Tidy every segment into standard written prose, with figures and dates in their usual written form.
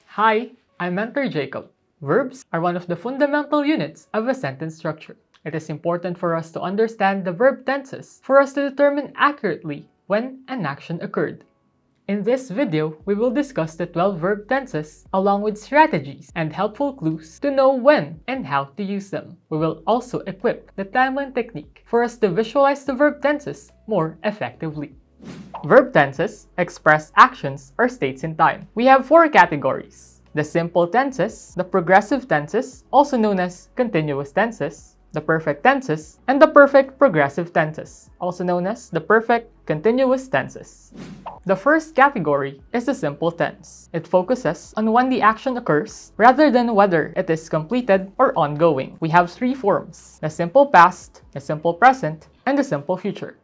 Hi, I'm Mentor Jacob. Verbs are one of the fundamental units of a sentence structure. It is important for us to understand the verb tenses for us to determine accurately when an action occurred. In this video, we will discuss the 12 verb tenses along with strategies and helpful clues to know when and how to use them. We will also equip the timeline technique for us to visualize the verb tenses more effectively. Verb tenses express actions or states in time. We have 4 categories: the simple tenses, the progressive tenses, also known as continuous tenses, the perfect tenses, and the perfect progressive tenses, also known as the perfect continuous tenses. The first category is the simple tense. It focuses on when the action occurs rather than whether it is completed or ongoing. We have 3 forms: the simple past, the simple present, and the simple future.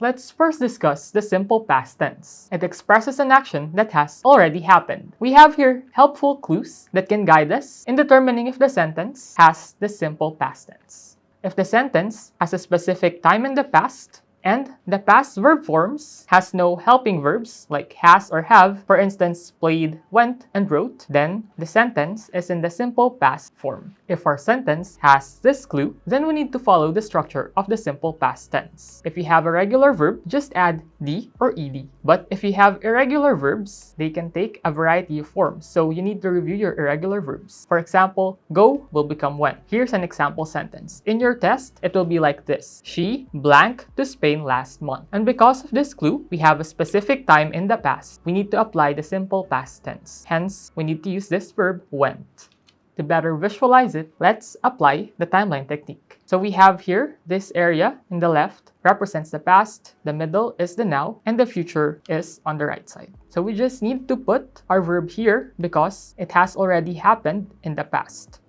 Let's first discuss the simple past tense. It expresses an action that has already happened. We have here helpful clues that can guide us in determining if the sentence has the simple past tense. If the sentence has a specific time in the past, and the past verb forms has no helping verbs like has or have, for instance, played, went, and wrote, then the sentence is in the simple past form. If our sentence has this clue, then we need to follow the structure of the simple past tense. If you have a regular verb, just add d or ed. But if you have irregular verbs, they can take a variety of forms, so you need to review your irregular verbs. For example, go will become went. Here's an example sentence. In your test, it will be like this: she blank to Spain last month. And because of this clue, we have a specific time in the past. We need to apply the simple past tense. Hence, we need to use this verb went. To better visualize it, let's apply the timeline technique. So we have here this area in the left represents the past, the middle is the now, and the future is on the right side. So we just need to put our verb here because it has already happened in the past.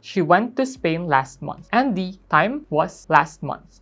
She went to Spain last month, and the time was last month.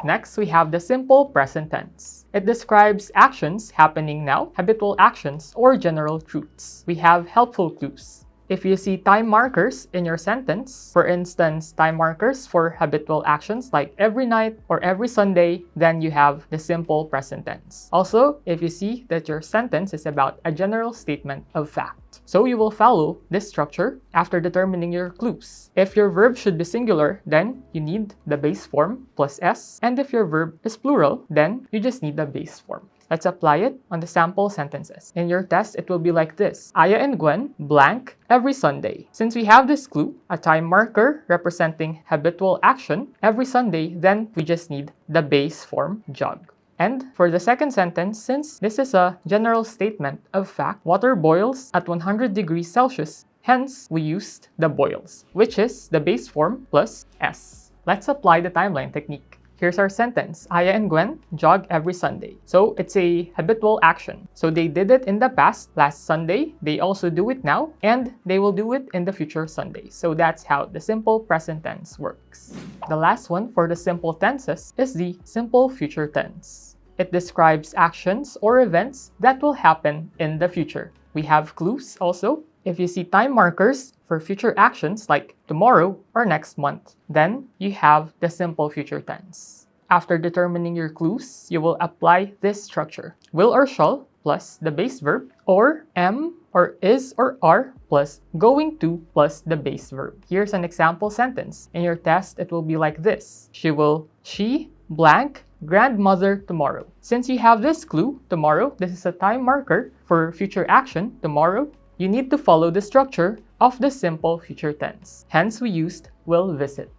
Next, we have the simple present tense. It describes actions happening now, habitual actions, or general truths. We have helpful clues. If you see time markers in your sentence, for instance, time markers for habitual actions like every night or every Sunday, then you have the simple present tense. Also, if you see that your sentence is about a general statement of fact, so you will follow this structure after determining your clues. If your verb should be singular, then you need the base form plus s, and if your verb is plural, then you just need the base form. Let's apply it on the sample sentences. In your test, it will be like this: Aya and Gwen blank every Sunday. Since we have this clue, a time marker representing habitual action every Sunday, then we just need the base form jog. And for the second sentence, since this is a general statement of fact, water boils at 100 degrees Celsius. Hence, we used the boils, which is the base form plus s. Let's apply the timeline technique. Here's our sentence: Aya and Gwen jog every Sunday. So it's a habitual action. So they did it in the past, last Sunday. They also do it now, and they will do it in the future Sunday. So that's how the simple present tense works. The last one for the simple tenses is the simple future tense. It describes actions or events that will happen in the future. We have clues also. If you see time markers for future actions like tomorrow or next month, then you have the simple future tense. After determining your clues, you will apply this structure: will or shall plus the base verb, or am or is or are plus going to plus the base verb. Here's an example sentence. In your test, it will be like this: she blank grandmother tomorrow. Since you have this clue, tomorrow, this is a time marker for future action, tomorrow, you need to follow the structure of the simple future tense. Hence, we used will visit.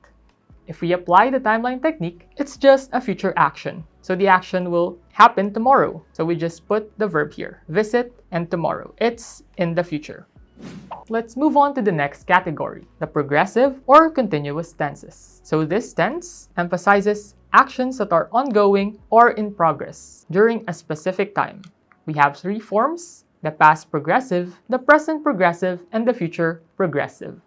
If we apply the timeline technique, it's just a future action. So the action will happen tomorrow. So we just put the verb here, visit and tomorrow. It's in the future. Let's move on to the next category, the progressive or continuous tenses. So this tense emphasizes actions that are ongoing or in progress during a specific time. We have 3 forms: the past progressive, the present progressive, and the future progressive.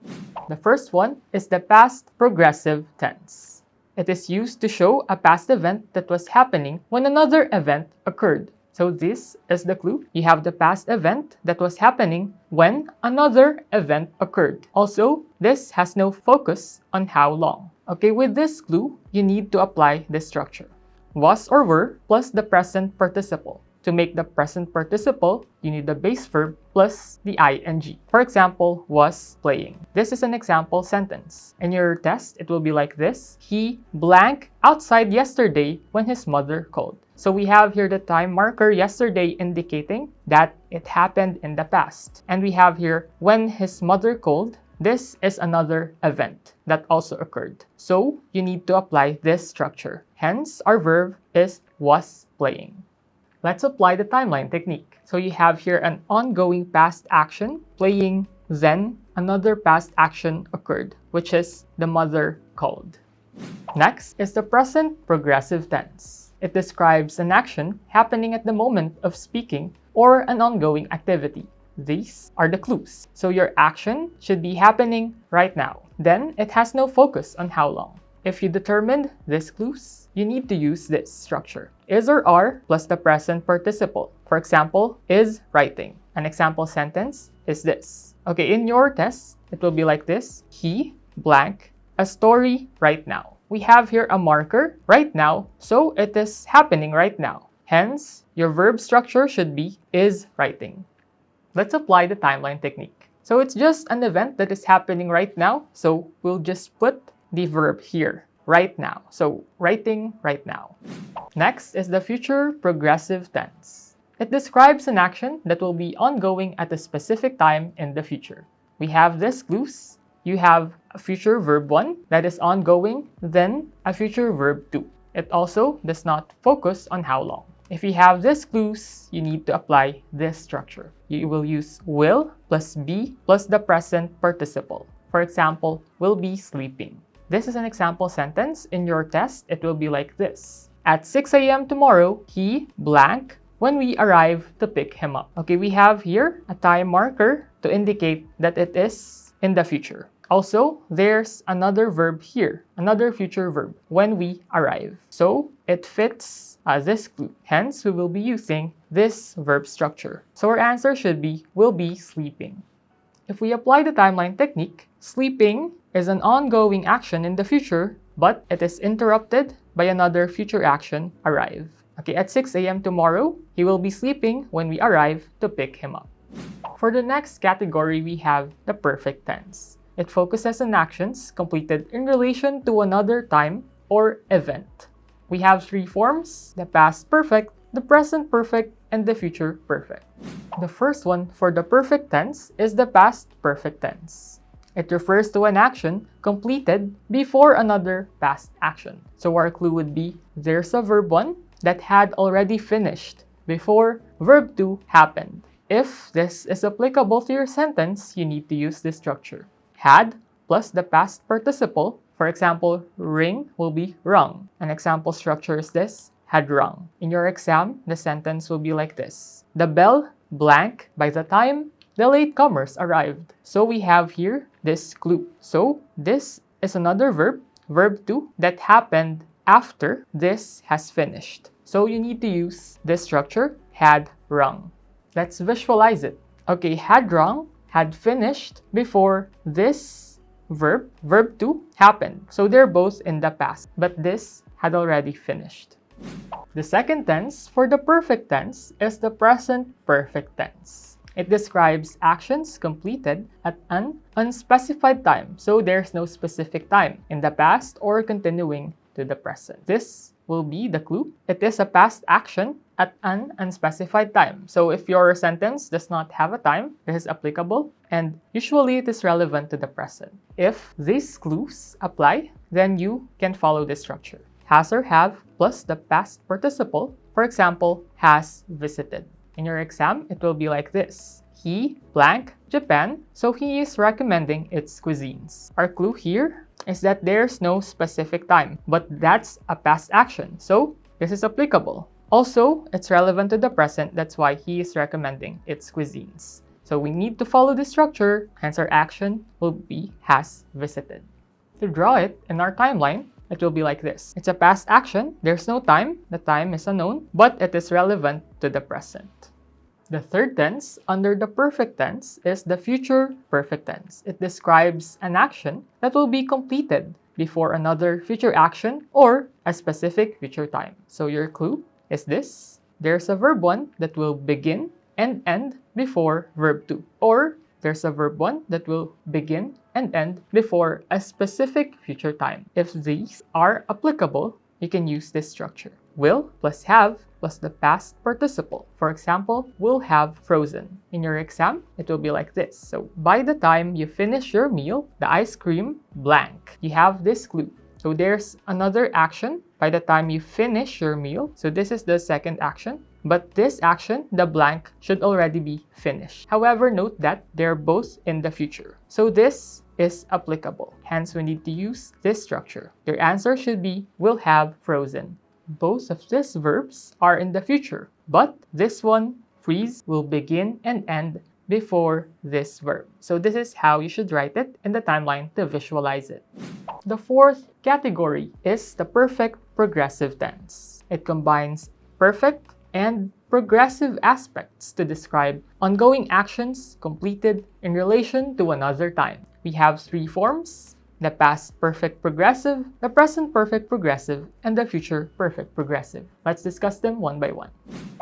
The first one is the past progressive tense. It is used to show a past event that was happening when another event occurred. So this is the clue. You have the past event that was happening when another event occurred. Also, this has no focus on how long. Okay, with this clue, you need to apply this structure: was or were plus the present participle to make the present participle, you need the base verb plus the ing. For example, was playing. This is an example sentence. In your test, it will be like this. He blank outside yesterday when his mother called. So we have here the time marker yesterday indicating that it happened in the past. And we have here when his mother called. This is another event that also occurred. So you need to apply this structure. Hence, our verb is was playing. Let's apply the timeline technique. So you have here an ongoing past action, playing, then another past action occurred, which is the mother called. Next is the present progressive tense. It describes an action happening at the moment of speaking or an ongoing activity. These are the clues. So your action should be happening right now. Then it has no focus on how long. If you determined these clues, you need to use this structure. Is or are plus the present participle. For example, is writing. An example sentence is this. Okay, in your test, it will be like this. He blank a story right now. We have here a marker right now, so it is happening right now. Hence, your verb structure should be is writing. Let's apply the timeline technique. So it's just an event that is happening right now. So we'll just put the verb here, right now. So writing right now. Next is the future progressive tense. It describes an action that will be ongoing at a specific time in the future. We have these clues. You have a future verb 1 that is ongoing, then a future verb 2. It also does not focus on how long. If you have these clues, you need to apply this structure. You will use will plus be plus the present participle. For example, will be sleeping. This is an example sentence. In your test, it will be like this. At 6 a.m. tomorrow, he blank when we arrive to pick him up. Okay, we have here a time marker to indicate that it is in the future. Also, there's another verb here, another future verb, when we arrive. So it fits this clue. Hence, we will be using this verb structure. So our answer should be will be sleeping. If we apply the timeline technique, sleeping is an ongoing action in the future, but it is interrupted by another future action, arrive. Okay, at 6 a.m. tomorrow, he will be sleeping when we arrive to pick him up. For the next category, we have the perfect tense. It focuses on actions completed in relation to another time or event. We have three forms: the past perfect, the present perfect, and the future perfect. The first one for the perfect tense is the past perfect tense. It refers to an action completed before another past action. So our clue would be there's a verb 1 that had already finished before verb 2 happened. If this is applicable to your sentence, you need to use this structure. Had plus the past participle. For example, ring will be rung. An example structure is this, had rung. In your exam, the sentence will be like this. The bell blank by the time the latecomers arrived. So we have here this clue. So this is another verb, verb 2, that happened after this has finished. So you need to use this structure, had rung. Let's visualize it. Okay, had rung, had finished before this verb, verb 2, happened. So they're both in the past, but this had already finished. The second tense for the perfect tense is the present perfect tense. It describes actions completed at an unspecified time. So there's no specific time in the past or continuing to the present. This will be the clue. It is a past action at an unspecified time. So if your sentence does not have a time, this is applicable, and usually it is relevant to the present. If these clues apply, then you can follow this structure. Has or have plus the past participle. For example, has visited. In your exam, it will be like this. He blank Japan, so he is recommending its cuisines. Our clue here is that there's no specific time, but that's a past action, so this is applicable. Also, it's relevant to the present, that's why he is recommending its cuisines. So we need to follow this structure, hence our action will be has visited. To draw it in our timeline, it will be like this. It's a past action, there's no time, the time is unknown, but it is relevant to the present. The third tense under the perfect tense is the future perfect tense. It describes an action that will be completed before another future action or a specific future time. So your clue is this. there's a verb 1 that will begin and end before verb 2. Or there's a verb 1 that will begin and end before a specific future time. If these are applicable, you can use this structure. Will plus have plus the past participle. For example, will have frozen. In your exam, it will be like this. So by the time you finish your meal, the ice cream blank. You have this clue. So there's another action by the time you finish your meal. So this is the second action. But this action, the blank, should already be finished. However, note that they're both in the future. So this is applicable. Hence, we need to use this structure. Your answer should be will have frozen. Both of these verbs are in the future, but this one, freeze, will begin and end before this verb. So this is how you should write it in the timeline to visualize it. The fourth category is the perfect progressive tense. It combines perfect and progressive aspects to describe ongoing actions completed in relation to another time. We have three forms: the past perfect progressive, the present perfect progressive, and the future perfect progressive. Let's discuss them one by one.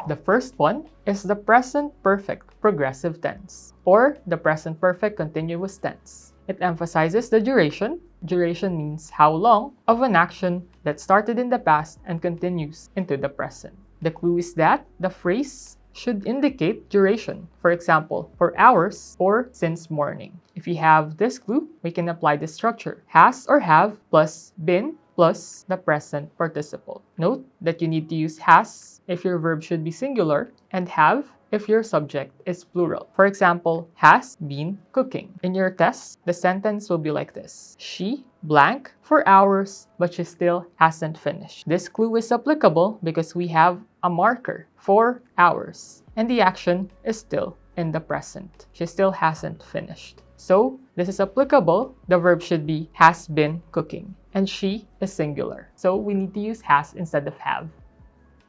The first one is the present perfect progressive tense, or the present perfect continuous tense. It emphasizes the duration. Duration means how long of an action that started in the past and continues into the present. The clue is that the phrase should indicate duration. For example, for hours or since morning. If you have this clue, we can apply the structure: has or have plus been plus the present participle. Note that you need to use has if your verb should be singular and have if your subject is plural. For example, has been cooking. In your test, the sentence will be like this: she blank for hours, but she still hasn't finished. This clue is applicable because we have a marker for hours, and the action is still in the present. She still hasn't finished. So this is applicable. The verb should be has been cooking, and she is singular. So we need to use has instead of have.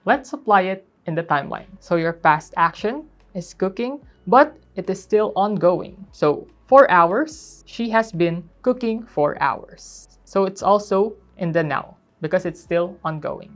Let's apply it in the timeline. So your past action is cooking, but it is still ongoing. So for hours, she has been cooking for hours. So it's also in the now because it's still ongoing.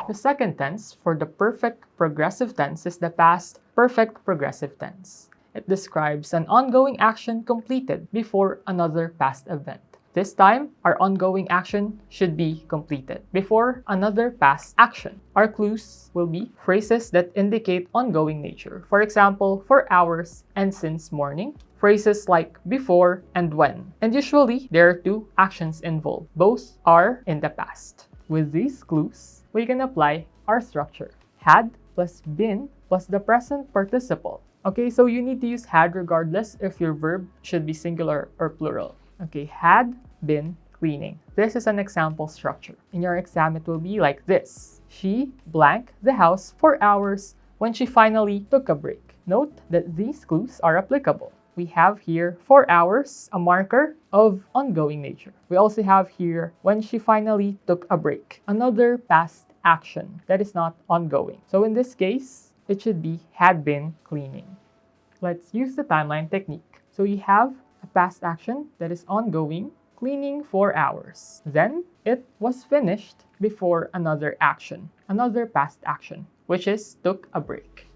The second tense for the perfect progressive tense is the past perfect progressive tense. It describes an ongoing action completed before another past event. This time, our ongoing action should be completed before another past action. Our clues will be phrases that indicate ongoing nature. For example, for hours and since morning. Phrases like before and when. And usually, there are two actions involved. Both are in the past. With these clues, we can apply our structure. Had plus been plus the present participle. Okay, so you need to use had regardless if your verb should be singular or plural. Okay, had been cleaning. This is an example structure. In your exam, it will be like this: she blank the house for hours when she finally took a break. Note that these clues are applicable. We have here for hours, a marker of ongoing nature. We also have here when she finally took a break, another past action that is not ongoing. So in this case, it should be had been cleaning. Let's use the timeline technique. So you have a past action that is ongoing, cleaning for hours. Then it was finished before another action, another past action, which is took a break.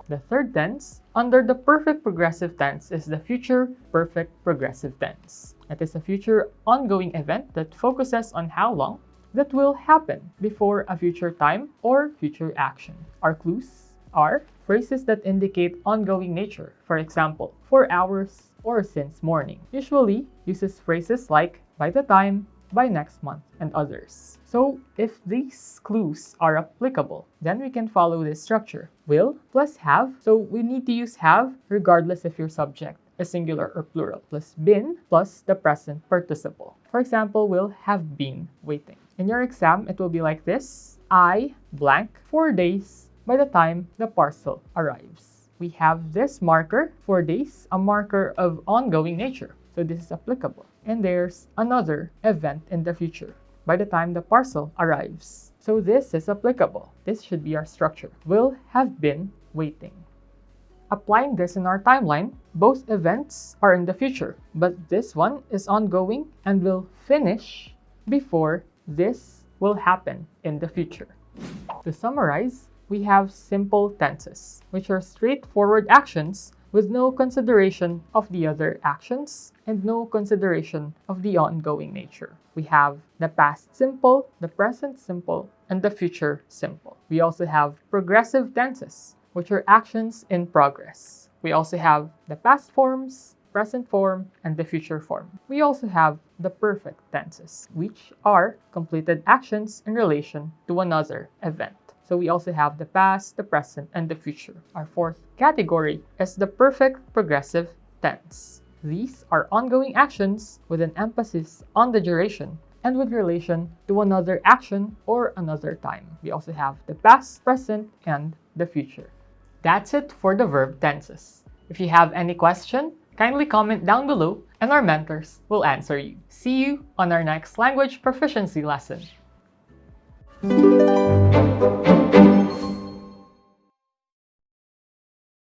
The third tense under the perfect progressive tense is the future perfect progressive tense. It is a future ongoing event that focuses on how long that will happen before a future time or future action. Our clues are phrases that indicate ongoing nature. For example, for hours or since morning. Usually uses phrases like by the time, by next month, and others. So if these clues are applicable, then we can follow this structure. Will plus have. So we need to use have regardless if your subject is singular or plural. Plus been plus the present participle. For example, will have been waiting. In your exam, it will be like this: I blank 4 days by the time the parcel arrives. We have this marker, 4 days, a marker of ongoing nature. So this is applicable. And there's another event in the future by the time the parcel arrives. So this is applicable. This should be our structure. Will have been waiting. Applying this in our timeline, both events are in the future, but this one is ongoing and will finish before this will happen in the future. To summarize, we have simple tenses, which are straightforward actions with no consideration of the other actions and no consideration of the ongoing nature. We have the past simple, the present simple, and the future simple. We also have progressive tenses, which are actions in progress. We also have the past forms, present form, and the future form. We also have the perfect tenses, which are completed actions in relation to another event. So we also have the past, the present, and the future. Our fourth category is the perfect progressive tense. These are ongoing actions with an emphasis on the duration and with relation to another action or another time. We also have the past, present, and the future. That's it for the verb tenses. If you have any question, kindly comment down below and our mentors will answer you. See you on our next language proficiency lesson.